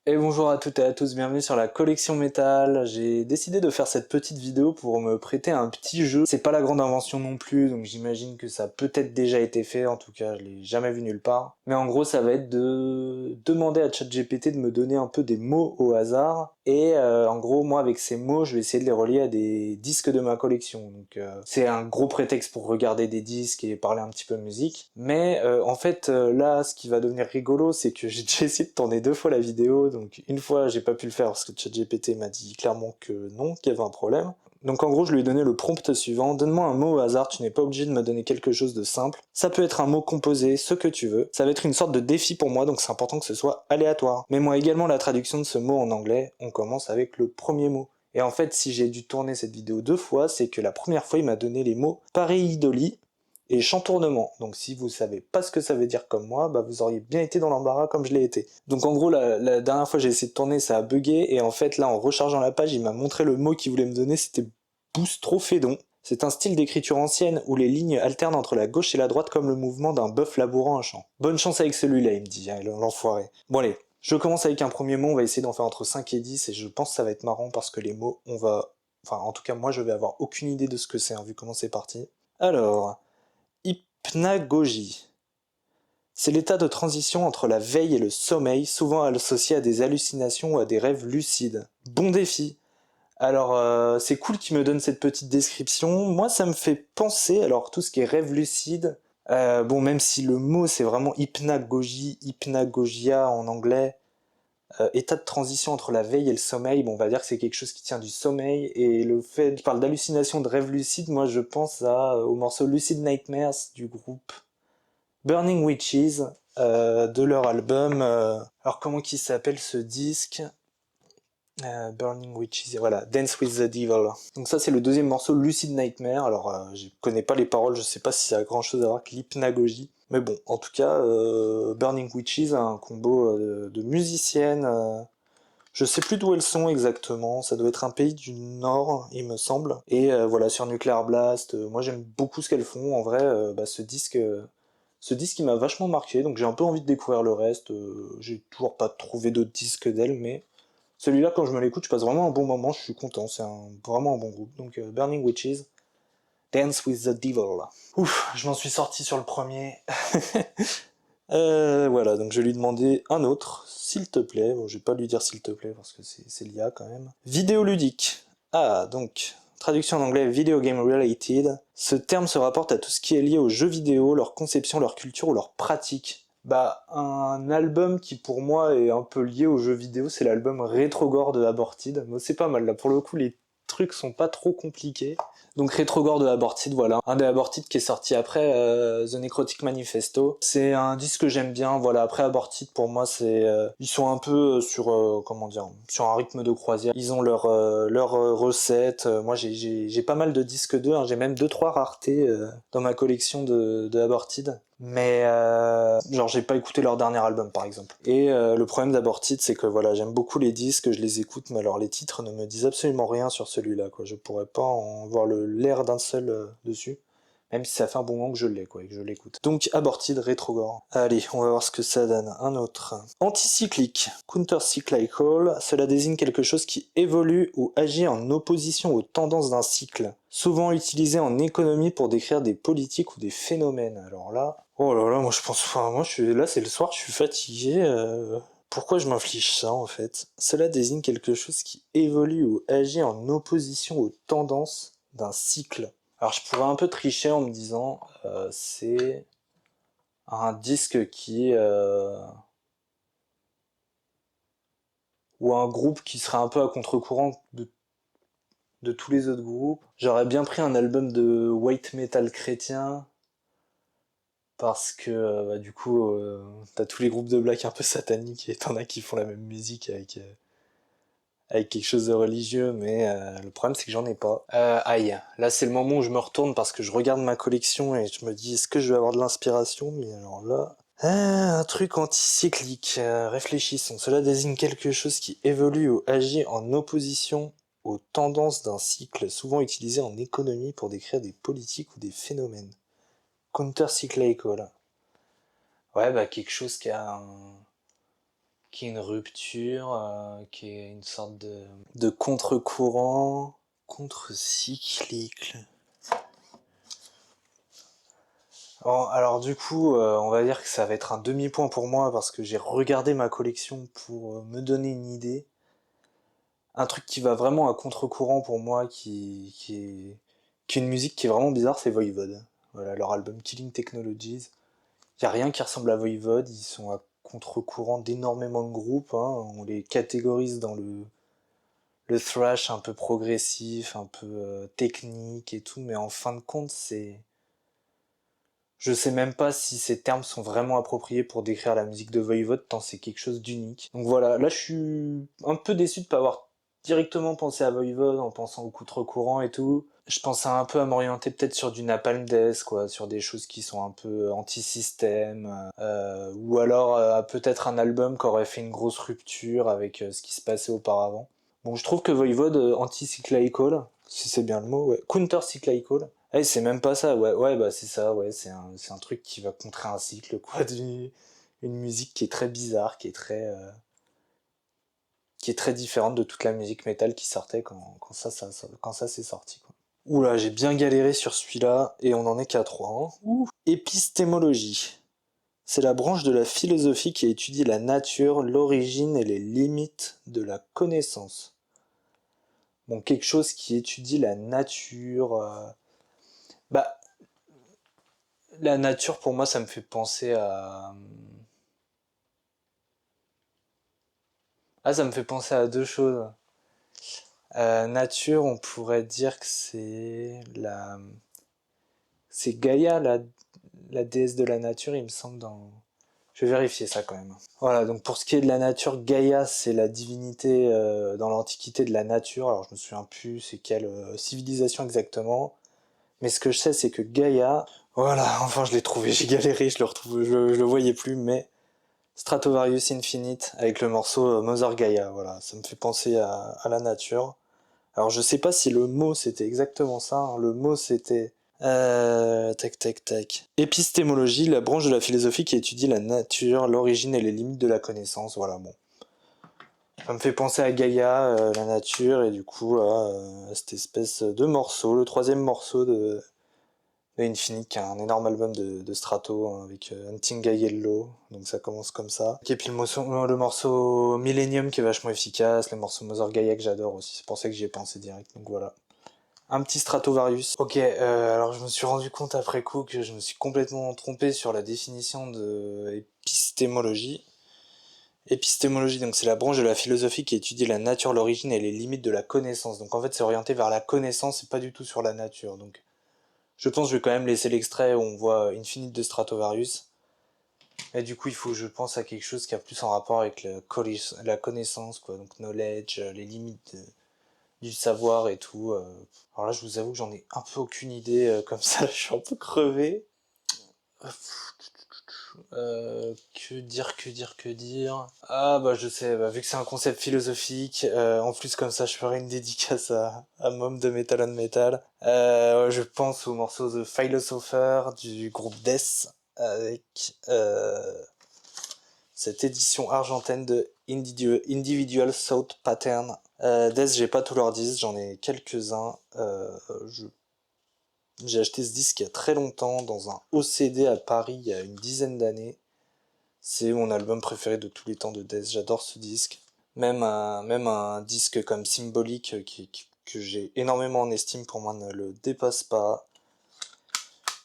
Et bonjour à toutes et à tous, bienvenue sur la collection métal. J'ai décidé de faire cette petite vidéo pour me prêter un petit jeu. C'est pas la grande invention non plus, donc j'imagine que ça a peut-être déjà été fait, en tout cas je l'ai jamais vu nulle part. Mais en gros ça va être de demander à ChatGPT de me donner un peu des mots au hasard. Et en gros moi avec ces mots je vais essayer de les relier à des disques de ma collection. Donc c'est un gros prétexte pour regarder des disques et parler un petit peu de musique. Mais en fait là ce qui va devenir rigolo c'est que j'ai déjà essayé de tourner 2 fois la vidéo. Donc une fois j'ai pas pu le faire parce que ChatGPT m'a dit clairement que non, qu'il y avait un problème. Donc en gros je lui ai donné le prompt suivant: donne-moi un mot au hasard, tu n'es pas obligé de me donner quelque chose de simple. Ça peut être un mot composé, ce que tu veux. Ça va être une sorte de défi pour moi, donc c'est important que ce soit aléatoire. Mets-moi également la traduction de ce mot en anglais. On commence avec le premier mot. Et en fait si j'ai dû tourner cette vidéo 2 fois, c'est que la première fois il m'a donné les mots pareidolie et chantournement. Donc si vous savez pas ce que ça veut dire comme moi, bah vous auriez bien été dans l'embarras comme je l'ai été. Donc en gros la dernière fois j'ai essayé de tourner, ça a bugué, et en fait là en rechargeant la page il m'a montré le mot qu'il voulait me donner, c'était boustrophédon. C'est un style d'écriture ancienne où les lignes alternent entre la gauche et la droite comme le mouvement d'un bœuf labourant un champ. Bonne chance avec celui-là, il me dit, hein, l'enfoiré. Bon allez, je commence avec un premier mot, on va essayer d'en faire entre 5 et 10, et je pense que ça va être marrant parce que les mots, on va... Enfin en tout cas moi je vais avoir aucune idée de ce que c'est, hein, vu comment c'est parti. Alors... Hypnagogie. C'est l'état de transition entre la veille et le sommeil, souvent associé à des hallucinations ou à des rêves lucides. Bon défi. Alors, c'est cool qu'il me donne cette petite description. Moi, ça me fait penser, alors tout ce qui est rêve lucide, bon, même si le mot c'est vraiment hypnagogie, hypnagogia en anglais, état de transition entre la veille et le sommeil, bon, on va dire que c'est quelque chose qui tient du sommeil, et le fait, je parle d'hallucination, de rêve lucide, moi je pense au morceau Lucid Nightmares du groupe Burning Witches, de leur album. Alors comment qu'il s'appelle ce disque? Burning Witches, voilà, Dance with the Devil. Donc ça c'est le deuxième morceau, Lucid Nightmare. Alors je connais pas les paroles, je sais pas si ça a grand chose à voir avec l'hypnagogie. Mais bon, en tout cas, Burning Witches a un combo de musiciennes. Je sais plus d'où elles sont exactement, ça doit être un pays du Nord, il me semble. Et voilà, sur Nuclear Blast, moi j'aime beaucoup ce qu'elles font. En vrai, ce disque il m'a vachement marqué, donc j'ai un peu envie de découvrir le reste. J'ai toujours pas trouvé d'autres disques d'elle, mais celui-là, quand je me l'écoute, je passe vraiment un bon moment, je suis content, c'est vraiment un bon groupe. Donc Burning Witches, Dance with the Devil. Ouf, je m'en suis sorti sur le premier. Voilà, donc je vais lui demander un autre, s'il te plaît. Bon, je vais pas lui dire s'il te plaît parce que c'est l'IA quand même. Vidéoludique. Ah, donc, traduction en anglais, video game related. Ce terme se rapporte à tout ce qui est lié aux jeux vidéo, leur conception, leur culture ou leur pratique. Bah, un album qui pour moi est un peu lié aux jeux vidéo, c'est l'album Retrogore de Aborted. Moi, c'est pas mal, là pour le coup, les trucs sont pas trop compliqués. Donc Retrogore de Aborted, voilà. Un des Aborted qui est sorti après The Necrotic Manifesto. C'est un disque que j'aime bien, voilà. Après Aborted, pour moi, c'est... ils sont un peu sur, comment dire, sur un rythme de croisière. Ils ont leur recettes. Moi, j'ai pas mal de disques d'eux, hein. J'ai même 2-3 raretés dans ma collection de Aborted. Mais genre j'ai pas écouté leur dernier album par exemple. Et le problème d'Aborted c'est que voilà, j'aime beaucoup les disques, je les écoute, mais alors les titres ne me disent absolument rien sur celui-là, quoi. Je pourrais pas en voir l'air d'un seul dessus, même si ça fait un bon moment que je l'ai, quoi, et que je l'écoute. Donc Aborted, Retrogore. Allez, on va voir ce que ça donne. Un autre. Anticyclique, countercyclical, cela désigne quelque chose qui évolue ou agit en opposition aux tendances d'un cycle, souvent utilisé en économie pour décrire des politiques ou des phénomènes. Alors là, oh là là, moi je pense, enfin, moi je suis là, c'est le soir, je suis fatigué. Pourquoi je m'inflige ça en fait? Cela désigne quelque chose qui évolue ou agit en opposition aux tendances d'un cycle. Alors je pourrais un peu tricher en me disant c'est un disque qui ou un groupe qui serait un peu à contre-courant de tous les autres groupes. J'aurais bien pris un album de white metal chrétien parce que bah, du coup t'as tous les groupes de black un peu sataniques et t'en as qui font la même musique avec quelque chose de religieux, mais le problème c'est que j'en ai pas. Aïe, là c'est le moment où je me retourne parce que je regarde ma collection et je me dis est-ce que je vais avoir de l'inspiration, mais alors là... Ah, un truc anticyclique, réfléchissons. Cela désigne quelque chose qui évolue ou agit en opposition aux tendances d'un cycle, souvent utilisé en économie pour décrire des politiques ou des phénomènes. Countercyclical. Ouais, bah quelque chose qui est une rupture, qui est une sorte de contre-courant, contre-cyclique. Bon, alors du coup, on va dire que ça va être un demi-point pour moi parce que j'ai regardé ma collection pour me donner une idée. Un truc qui va vraiment à contre-courant pour moi, qui est une musique qui est vraiment bizarre, c'est Voivod. Voilà, leur album Killing Technologies. Il n'y a rien qui ressemble à Voivod, ils sont à contre-courant d'énormément de groupes, hein. On les catégorise dans le thrash un peu progressif, un peu technique et tout, mais en fin de compte, je sais même pas si ces termes sont vraiment appropriés pour décrire la musique de Voivod, tant c'est quelque chose d'unique. Donc voilà, là je suis un peu déçu de pas avoir directement pensé à Voivod en pensant au contre-courant et tout. Je pensais un peu à m'orienter peut-être sur du Napalm Death, quoi, sur des choses qui sont un peu anti-système, ou alors peut-être un album qui aurait fait une grosse rupture avec ce qui se passait auparavant. Bon, je trouve que Voivod anti-cyclical, si c'est bien le mot, ouais, counter-cyclical. Eh, c'est même pas ça, ouais, ouais, bah c'est ça, ouais, c'est un truc qui va contrer un cycle, quoi, une musique qui est très bizarre, qui est très différente de toute la musique métal qui sortait quand ça s'est sorti, quoi. Oula, j'ai bien galéré sur celui-là, et on en est qu'à 3, hein. Ouh. Épistémologie. C'est la branche de la philosophie qui étudie la nature, l'origine et les limites de la connaissance. Bon, quelque chose qui étudie la nature. Bah, la nature, pour moi, ça me fait penser à. Ah, ça me fait penser à deux choses. Nature, on pourrait dire que c'est Gaïa, la déesse de la nature, il me semble dans. Je vais vérifier ça quand même. Voilà, donc pour ce qui est de la nature, Gaïa, c'est la divinité dans l'Antiquité de la nature. Alors je me souviens plus c'est quelle civilisation exactement. Mais ce que je sais, c'est que Gaïa. Voilà, enfin je l'ai trouvé, j'ai galéré, je le retrouve, je le voyais plus, mais Stratovarius Infinite avec le morceau Mother Gaia, voilà, ça me fait penser à la nature. Alors je sais pas si le mot c'était exactement ça, hein. Le mot c'était tac tac tac. Épistémologie, la branche de la philosophie qui étudie la nature, l'origine et les limites de la connaissance. Voilà, bon. Ça me fait penser à Gaïa, la nature, et du coup à cette espèce de morceau, le troisième morceau de Infinite, qui est un énorme album de Strato, hein, avec Hunting a Yellow, donc ça commence comme ça. Et puis le morceau Millennium qui est vachement efficace, le morceau Mother Gaia que j'adore aussi, c'est pour ça que j'y ai pensé direct, donc voilà. Un petit Stratovarius. Ok, alors je me suis rendu compte après coup que je me suis complètement trompé sur la définition de épistémologie. Épistémologie, donc c'est la branche de la philosophie qui étudie la nature, l'origine et les limites de la connaissance. Donc en fait c'est orienté vers la connaissance et pas du tout sur la nature. Donc je pense que je vais quand même laisser l'extrait où on voit Infinite de Stratovarius. Et du coup il faut que je pense à quelque chose qui a plus en rapport avec la connaissance, quoi. Donc knowledge, les limites du savoir et tout. Alors là, je vous avoue que j'en ai un peu aucune idée, comme ça, je suis un peu crevé. Que dire. Ah bah je sais, bah, vu que c'est un concept philosophique, en plus comme ça je ferai une dédicace à Mom de Metal on Metal. Je pense au morceau The Philosopher du groupe Death, avec cette édition argentine de Individual Thought Pattern. Death, j'ai pas tous leurs disques, j'en ai quelques-uns. J'ai acheté ce disque il y a très longtemps dans un OCD à Paris il y a une dizaine d'années. C'est mon album préféré de tous les temps de Death, j'adore ce disque. Même un disque comme Symbolic que j'ai énormément en estime, pour moi ne le dépasse pas.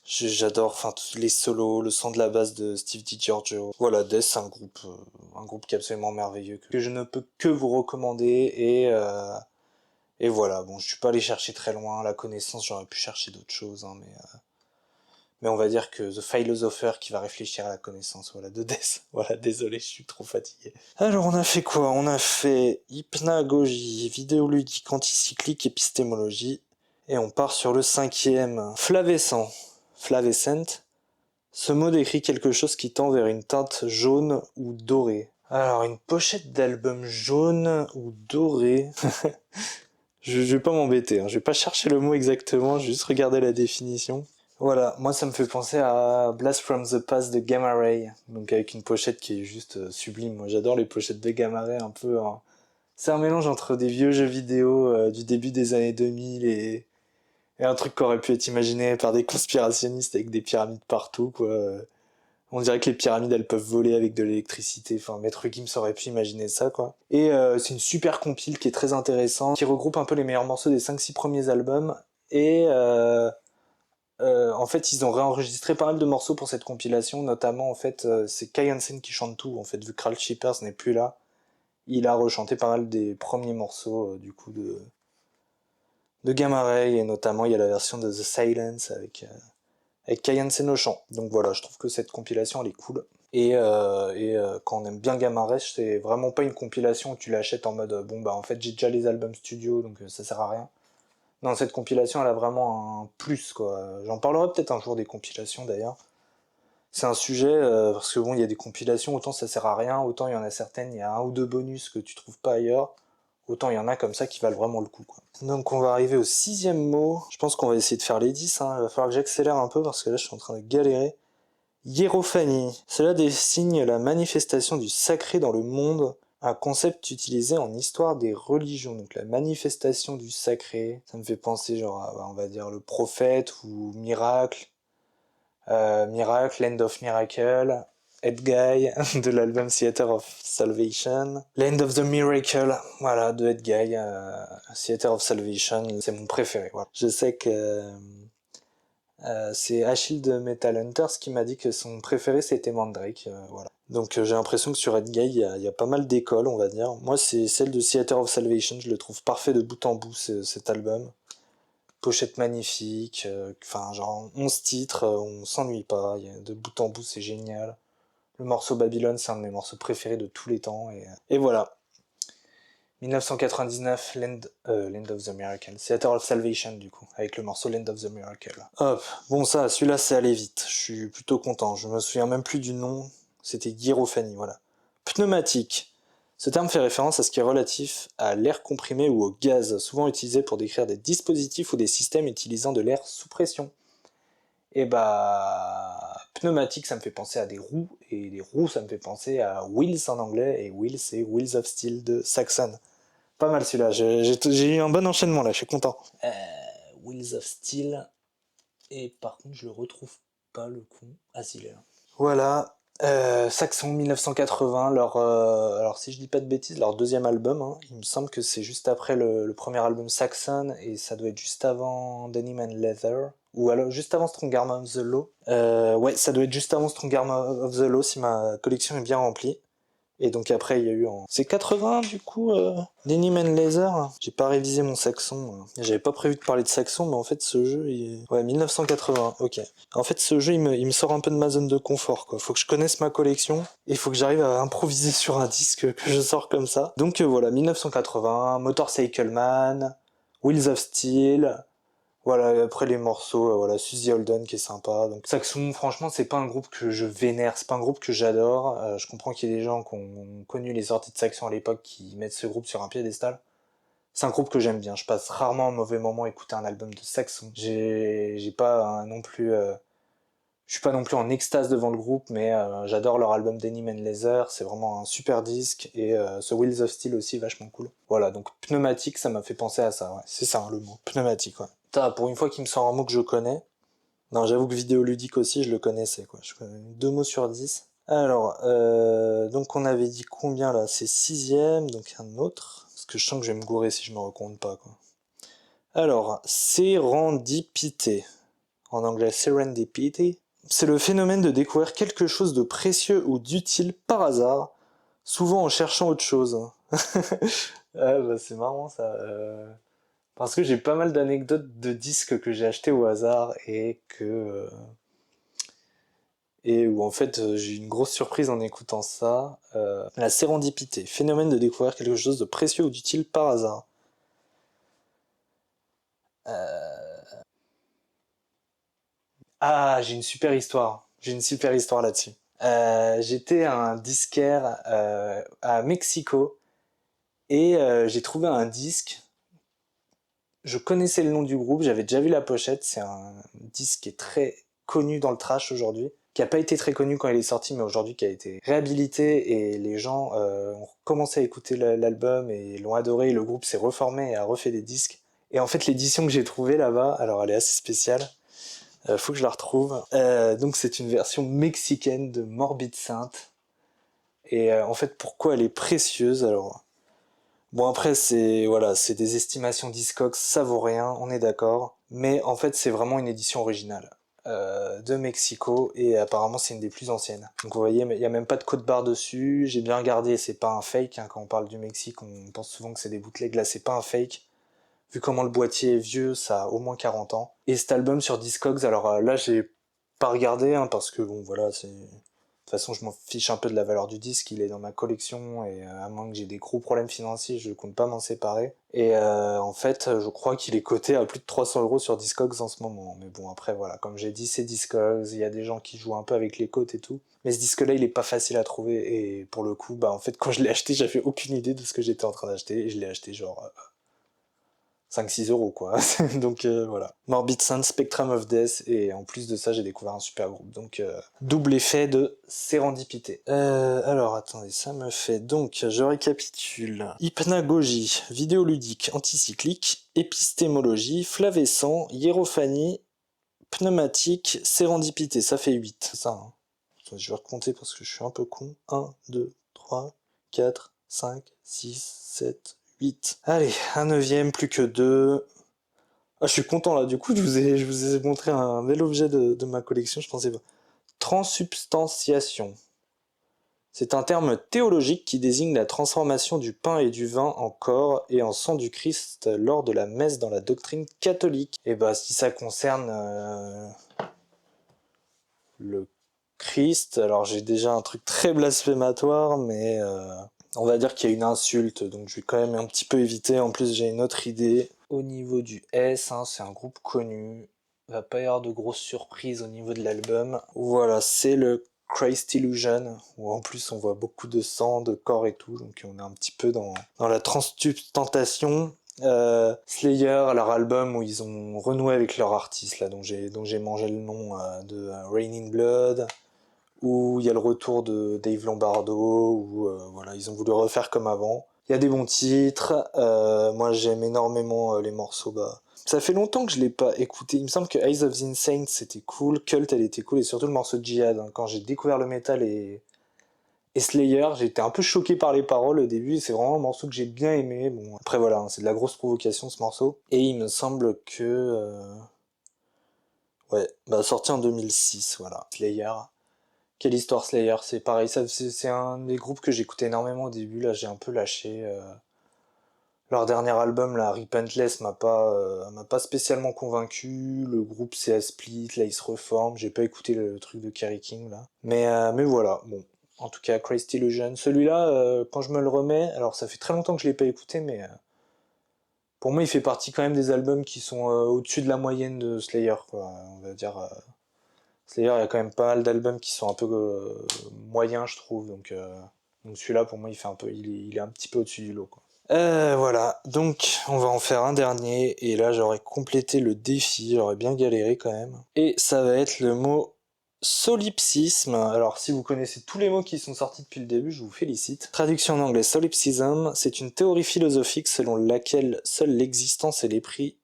J'adore, enfin, tous les solos, le son de la basse de Steve DiGiorgio. Voilà, Death, c'est un groupe qui est absolument merveilleux, que je ne peux que vous recommander, et voilà. Bon, je suis pas allé chercher très loin, la connaissance, j'aurais pu chercher d'autres choses, hein, mais on va dire que The Philosopher qui va réfléchir à la connaissance, voilà, de Death. Voilà, désolé, je suis trop fatigué. Alors, on a fait quoi? On a fait hypnagogie, vidéoludique, anticyclique, épistémologie, et on part sur le cinquième. Flavescent. Flavescent. Ce mot décrit quelque chose qui tend vers une teinte jaune ou dorée. Alors, une pochette d'album jaune ou doré. Je vais pas m'embêter, hein. Je vais pas chercher le mot exactement, je vais juste regarder la définition. Voilà, moi ça me fait penser à Blast from the Past de Gamma Ray, donc avec une pochette qui est juste sublime. Moi j'adore les pochettes de Gamma Ray un peu, hein. C'est un mélange entre des vieux jeux vidéo du début des années 2000 et un truc qui aurait pu être imaginé par des conspirationnistes avec des pyramides partout, quoi. On dirait que les pyramides elles peuvent voler avec de l'électricité. Enfin, Maître Gims aurait pu imaginer ça, quoi. Et c'est une super compile qui est très intéressante, qui regroupe un peu les meilleurs morceaux des 5-6 premiers albums. Et en fait, ils ont réenregistré pas mal de morceaux pour cette compilation, notamment en fait, c'est Kai Hansen qui chante tout. En fait, vu que Carl Shippers n'est plus là, il a rechanté pas mal des premiers morceaux du coup de Gamma Ray, et notamment il y a la version de The Silence avec Kai Hansen au chant. Donc voilà, je trouve que cette compilation elle est cool. Et quand on aime bien Gamma Ray, c'est vraiment pas une compilation où tu l'achètes en mode bon bah en fait j'ai déjà les albums studio donc ça sert à rien. Non, cette compilation elle a vraiment un plus quoi. J'en parlerai peut-être un jour des compilations d'ailleurs. C'est un sujet parce que bon il y a des compilations, autant ça sert à rien, autant il y en a certaines, il y a un ou deux bonus que tu trouves pas ailleurs. Autant il y en a comme ça qui valent vraiment le coup, quoi. Donc on va arriver au 6e mot. Je pense qu'on va essayer de faire les 10, hein. Il va falloir que j'accélère un peu parce que là je suis en train de galérer. Hiérophanie. Cela désigne la manifestation du sacré dans le monde, un concept utilisé en histoire des religions. Donc la manifestation du sacré, ça me fait penser genre à, on va dire le prophète ou miracle. Miracle, Land of Miracle, Edguy de l'album Theater of Salvation, Land of the Miracle, voilà, de Edguy, Theater of Salvation, c'est mon préféré. Voilà. Je sais que c'est Achille de Metal Hunters qui m'a dit que son préféré c'était Mandrake, voilà. Donc j'ai l'impression que sur Edguy il y a pas mal d'écoles, on va dire. Moi c'est celle de Theater of Salvation, je le trouve parfait de bout en bout cet album. Pochette magnifique, enfin genre 11 titres, on s'ennuie pas, de bout en bout c'est génial. Le morceau Babylone c'est un de mes morceaux préférés de tous les temps, et voilà. 1999, Land of the Miracle, Theater of Salvation du coup, avec le morceau Land of the Miracle. Hop, bon ça, celui-là c'est allé vite, je suis plutôt content, je me souviens même plus du nom, c'était Gyrophanie, voilà. Pneumatique. Ce terme fait référence à ce qui est relatif à l'air comprimé ou au gaz, souvent utilisé pour décrire des dispositifs ou des systèmes utilisant de l'air sous pression. Et bah, pneumatique, ça me fait penser à des roues, et les roues, ça me fait penser à Wheels en anglais, et Wheels, c'est Wheels of Steel de Saxon. Pas mal celui-là, j'ai eu un bon enchaînement là, je suis content. Wheels of Steel, et par contre, je le retrouve pas le con. Ah si, il est là. Voilà, Saxon 1980, alors si je dis pas de bêtises, leur deuxième album, hein, il me semble que c'est juste après le premier album Saxon, et ça doit être juste avant Denim and Leather, ou alors juste avant Strong Arm of the Law. Ouais, ça doit être juste avant Strong Arm of the Law si ma collection est bien remplie. Et donc après, il y a eu en... C'est 80 du coup, Denim and Leather. J'ai pas révisé mon saxon. J'avais pas prévu de parler de saxon, mais en fait ce jeu, il est... Ouais, 1980, ok. En fait ce jeu, il me sort un peu de ma zone de confort, quoi. Faut que je connaisse ma collection, et faut que j'arrive à improviser sur un disque que je sors comme ça. Donc voilà, 1980, Motorcycle Man, Wheels of Steel... Voilà, après les morceaux, voilà, Suzy Holden qui est sympa. Donc Saxon, franchement, c'est pas un groupe que je vénère, c'est pas un groupe que j'adore. Je comprends qu'il y ait des gens qui ont connu les sorties de Saxon à l'époque qui mettent ce groupe sur un piédestal. C'est un groupe que j'aime bien. Je passe rarement un mauvais moment à écouter un album de Saxon. J'ai pas non plus, je suis pas non plus en extase devant le groupe, mais j'adore leur album Denim and Leather. C'est vraiment un super disque, et ce Wheels of Steel aussi vachement cool. Voilà, donc pneumatique, ça m'a fait penser à ça. Ouais, c'est ça hein, le mot, pneumatique. Ouais. Pour une fois qu'il me sort un mot que je connais. Non, j'avoue que vidéoludique aussi, je le connaissais, quoi. Je connais 2 mots sur 10. Alors, donc on avait dit combien là? C'est 6ème, donc un autre. Parce que je sens que je vais me gourer si je me recompte pas, quoi. Alors, sérendipité. En anglais, serendipity. C'est le phénomène de découvrir quelque chose de précieux ou d'utile par hasard, souvent en cherchant autre chose. Ah bah c'est marrant ça. Parce que j'ai pas mal d'anecdotes de disques que j'ai achetés au hasard et où en fait j'ai eu une grosse surprise en écoutant ça. La sérendipité, phénomène de découvrir quelque chose de précieux ou d'utile par hasard. Ah, j'ai une super histoire. J'ai une super histoire là-dessus. J'étais à un disquaire à Mexico, et j'ai trouvé un disque je connaissais le nom du groupe, j'avais déjà vu la pochette, c'est un disque qui est très connu dans le trash aujourd'hui, qui a pas été très connu quand il est sorti, mais aujourd'hui qui a été réhabilité, et les gens ont commencé à écouter l'album et l'ont adoré, et le groupe s'est reformé et a refait des disques. Et en fait, l'édition que j'ai trouvée là-bas, alors elle est assez spéciale, faut que je la retrouve. Donc c'est une version mexicaine de Morbid Saint. Et en fait, pourquoi elle est précieuse? Alors, bon après c'est voilà, c'est des estimations Discogs, ça vaut rien, on est d'accord. Mais en fait, c'est vraiment une édition originale de Mexico, et apparemment c'est une des plus anciennes. Donc vous voyez, il y a même pas de code barre dessus. J'ai bien regardé, c'est pas un fake. Hein. Quand on parle du Mexique, on pense souvent que c'est des bootlegs. Là, c'est pas un fake. Vu comment le boîtier est vieux, ça a au moins 40 ans. Et cet album sur Discogs, alors là j'ai pas regardé, hein, parce que bon voilà, c'est... De toute façon, je m'en fiche un peu de la valeur du disque, il est dans ma collection, et à moins que j'ai des gros problèmes financiers, je compte pas m'en séparer. Et en fait, je crois qu'il est coté à plus de 300 € sur Discogs en ce moment. Mais bon, après voilà, comme j'ai dit, c'est Discogs, il y a des gens qui jouent un peu avec les cotes et tout. Mais ce disque-là, il est pas facile à trouver, et pour le coup, bah en fait, quand je l'ai acheté, j'avais aucune idée de ce que j'étais en train d'acheter, et je l'ai acheté genre 5-6 € quoi. Donc voilà. Morbid Sun, Spectrum of Death, et en plus de ça j'ai découvert un super groupe. Donc double effet de sérendipité. Alors attendez, ça me fait donc, je récapitule. Hypnagogie, vidéoludique, anticyclique, épistémologie, flavescent, hiérophanie, pneumatique, sérendipité, ça fait 8. C'est ça, hein. Attends, je vais recompter parce que je suis un peu con. 1, 2, 3, 4, 5, 6, 7, 8. Allez, un neuvième, plus que 2. Ah, je suis content là, du coup, je vous ai montré un bel objet de ma collection, je pensais pas. Transsubstantiation. C'est un terme théologique qui désigne la transformation du pain et du vin en corps et en sang du Christ lors de la messe dans la doctrine catholique. Et bah, si ça concerne le Christ, alors j'ai déjà un truc très blasphématoire, mais on va dire qu'il y a une insulte, donc je vais quand même un petit peu éviter. En plus, j'ai une autre idée. Au niveau du S, hein, c'est un groupe connu. Il va pas y avoir de grosses surprises au niveau de l'album. Voilà, c'est le Christ Illusion, où en plus on voit beaucoup de sang, de corps et tout, donc on est un petit peu dans la transsubstantation. Slayer, leur album où ils ont renoué avec leur artiste, là, dont j'ai mangé le nom, de Rain in Blood, où il y a le retour de Dave Lombardo, où voilà, ils ont voulu refaire comme avant. Il y a des bons titres, moi j'aime énormément les morceaux. Bah, ça fait longtemps que je l'ai pas écouté. Il me semble que Eyes of the Insane c'était cool, Cult elle était cool, et surtout le morceau de Jihad. Hein. Quand j'ai découvert le métal et Slayer, j'ai été un peu choqué par les paroles au début, c'est vraiment un morceau que j'ai bien aimé. Bon, après voilà, hein, c'est de la grosse provocation ce morceau. Et il me semble que... ouais, bah sorti en 2006, voilà. Slayer. Quelle histoire Slayer, c'est pareil, c'est un des groupes que j'écoutais énormément au début, là j'ai un peu lâché. Leur dernier album, là, Repentless, m'a pas spécialement convaincu. Le groupe s'est split, là il se reforme. J'ai pas écouté le truc de Kerry King là. Mais voilà, bon. En tout cas, Crazy Illusion. Celui-là, quand je me le remets, alors ça fait très longtemps que je l'ai pas écouté, mais pour moi il fait partie quand même des albums qui sont au-dessus de la moyenne de Slayer, quoi. On va dire. Slayer, il y a quand même pas mal d'albums qui sont un peu moyens, je trouve. Donc celui-là, pour moi, il fait un peu, il est un petit peu au-dessus du lot, quoi. Voilà, donc on va en faire un dernier, et là j'aurais complété le défi, j'aurais bien galéré quand même. Et ça va être le mot solipsisme. Alors si vous connaissez tous les mots qui sont sortis depuis le début, je vous félicite. Traduction en anglais, solipsism, c'est une théorie philosophique selon laquelle seule l'existence et les prix...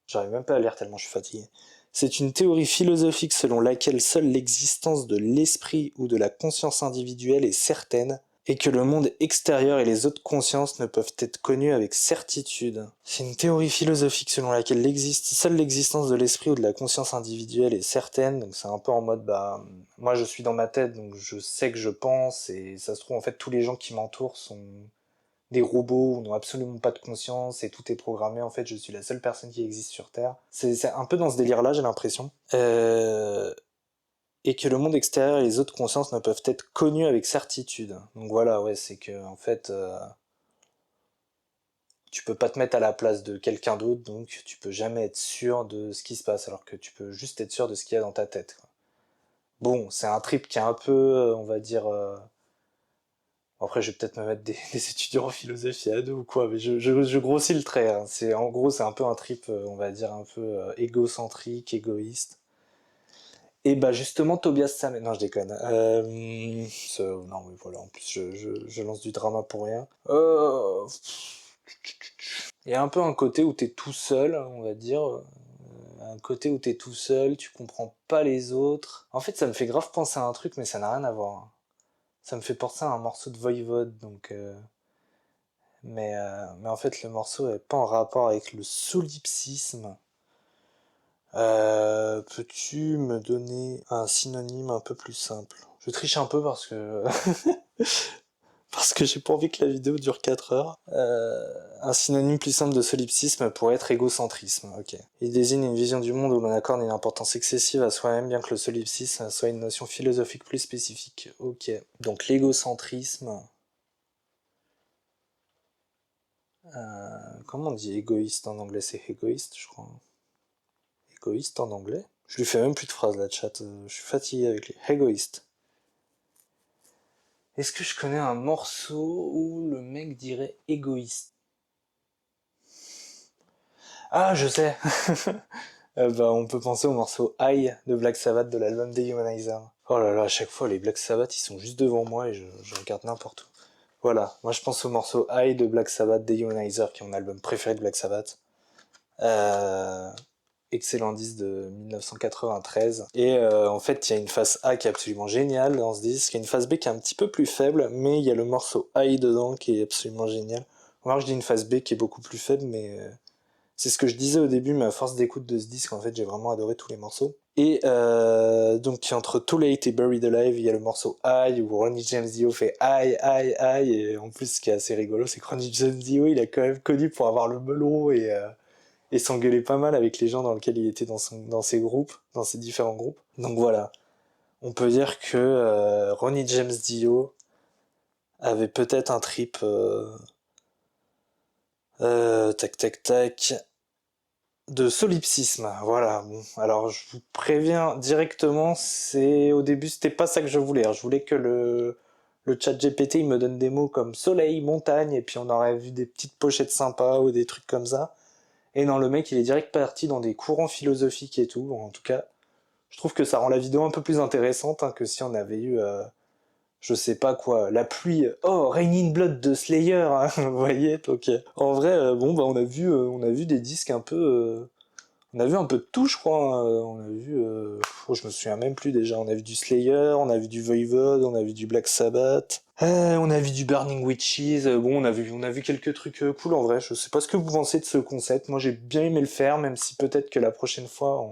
J'arrive même pas à lire tellement je suis fatigué. C'est une théorie philosophique selon laquelle seule l'existence de l'esprit ou de la conscience individuelle est certaine, et que le monde extérieur et les autres consciences ne peuvent être connus avec certitude. C'est une théorie philosophique selon laquelle seule l'existence de l'esprit ou de la conscience individuelle est certaine, donc c'est un peu en mode, bah, moi je suis dans ma tête, donc je sais que je pense, et ça se trouve, en fait, tous les gens qui m'entourent sont des robots, n'ont absolument pas de conscience, et tout est programmé, en fait, je suis la seule personne qui existe sur Terre. C'est un peu dans ce délire-là, j'ai l'impression. Et que le monde extérieur et les autres consciences ne peuvent être connus avec certitude. Donc voilà, ouais, c'est que en fait, tu peux pas te mettre à la place de quelqu'un d'autre, donc tu peux jamais être sûr de ce qui se passe, alors que tu peux juste être sûr de ce qu'il y a dans ta tête, quoi. Bon, c'est un trip qui est un peu, on va dire, Après, je vais peut-être me mettre des étudiants en philosophie à deux ou quoi, mais je grossis le trait, hein. En gros, c'est un peu un trip, on va dire, un peu égocentrique, égoïste. Et bah justement, Tobias Sam... Non, je déconne. Non, mais voilà, en plus, je lance du drama pour rien. Il y a un peu un côté où t'es tout seul, on va dire. Un côté où t'es tout seul, tu comprends pas les autres. En fait, ça me fait grave penser à un truc, mais ça n'a rien à voir. Ça me fait penser à un morceau de Voivode, donc... mais en fait, le morceau est pas en rapport avec le solipsisme. Peux-tu me donner un synonyme un peu plus simple? Je triche un peu parce que parce que j'ai pas envie que la vidéo dure 4 heures. Un synonyme plus simple de solipsisme pourrait être égocentrisme. Ok. Il désigne une vision du monde où l'on accorde une importance excessive à soi-même, bien que le solipsisme soit une notion philosophique plus spécifique. Ok. Donc l'égocentrisme. Comment on dit égoïste en anglais? C'est égoïste, je crois. Égoïste en anglais? Je lui fais même plus de phrases là, chat. Je suis fatigué avec les égoïstes. Est-ce que je connais un morceau où le mec dirait égoïste? Ah, je sais. Bah, on peut penser au morceau I de Black Sabbath de l'album Dehumanizer. Oh là là, à chaque fois les Black Sabbath ils sont juste devant moi et je regarde n'importe où. Voilà, moi je pense au morceau I de Black Sabbath Dehumanizer qui est mon album préféré de Black Sabbath. Euh, Excellent disque de 1993. Et en fait, il y a une face A qui est absolument géniale dans ce disque, il y a une face B qui est un petit peu plus faible, mais il y a le morceau I dedans qui est absolument génial. Moi, je dis une face B qui est beaucoup plus faible, mais c'est ce que je disais au début, mais à force d'écoute de ce disque, en fait, j'ai vraiment adoré tous les morceaux. Et donc, entre Too Late et Buried Alive, il y a le morceau I, où Ronnie James Dio fait I, et en plus, ce qui est assez rigolo, c'est que Ronnie James Dio, il a quand même connu pour avoir le melon et s'engueulait pas mal avec les gens dans lesquels il était dans ses groupes, dans ses différents groupes. Donc voilà, on peut dire que Ronnie James Dio avait peut-être un trip tac tac tac de solipsisme. Voilà. Bon, alors je vous préviens directement, c'est au début c'était pas ça que je voulais. Je voulais que le chat GPT il me donne des mots comme soleil, montagne, et puis on aurait vu des petites pochettes sympas ou des trucs comme ça. Et non, le mec, il est direct parti dans des courants philosophiques et tout. En tout cas, je trouve que ça rend la vidéo un peu plus intéressante hein, que si on avait eu, je sais pas quoi, la pluie. Oh, Raining Blood de Slayer, hein, vous voyez. Donc, en vrai, bon, bah, on a vu des disques un peu. On a vu un peu de tout, je crois. Hein. On a vu. Oh, je me souviens même plus déjà. On a vu du Slayer, on a vu du Voivod, on a vu du Black Sabbath. On a vu du Burning Witches. Bon, on a vu quelques trucs cool en vrai. Je sais pas ce que vous pensez de ce concept. Moi, j'ai bien aimé le faire, même si peut-être que la prochaine fois,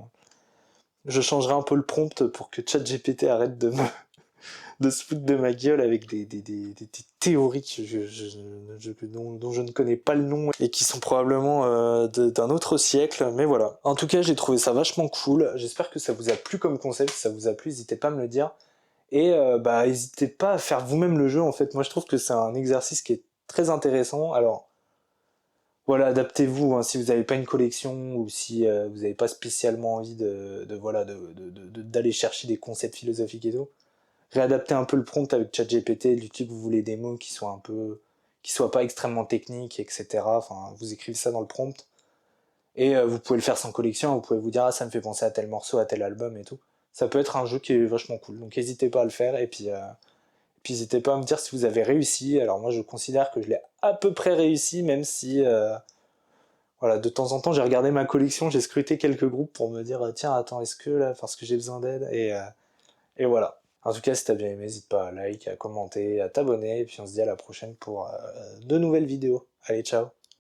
je changerai un peu le prompt pour que ChatGPT arrête de se foutre de ma gueule avec des théories dont je ne connais pas le nom et qui sont probablement d'un autre siècle. Mais voilà. En tout cas, j'ai trouvé ça vachement cool. J'espère que ça vous a plu comme concept. Si ça vous a plu, n'hésitez pas à me le dire. Et bah, n'hésitez pas à faire vous-même le jeu. En fait, moi, je trouve que c'est un exercice qui est très intéressant. Alors, voilà, adaptez-vous hein, si vous n'avez pas une collection ou si vous n'avez pas spécialement envie voilà, d'aller chercher des concepts philosophiques et tout. Réadaptez un peu le prompt avec ChatGPT, du type vous voulez des mots qui soient un peu, qui soient pas extrêmement techniques, etc. Enfin, vous écrivez ça dans le prompt et vous pouvez le faire sans collection. Vous pouvez vous dire ah ça me fait penser à tel morceau, à tel album et tout. Ça peut être un jeu qui est vachement cool. Donc n'hésitez pas à le faire et puis n'hésitez pas à me dire si vous avez réussi. Alors moi je considère que je l'ai à peu près réussi, même si voilà, de temps en temps j'ai regardé ma collection, j'ai scruté quelques groupes pour me dire tiens attends est-ce que là parce que j'ai besoin d'aide et voilà. En tout cas si t'as bien aimé, n'hésite pas à like, à commenter, à t'abonner et puis on se dit à la prochaine pour de nouvelles vidéos. Allez ciao.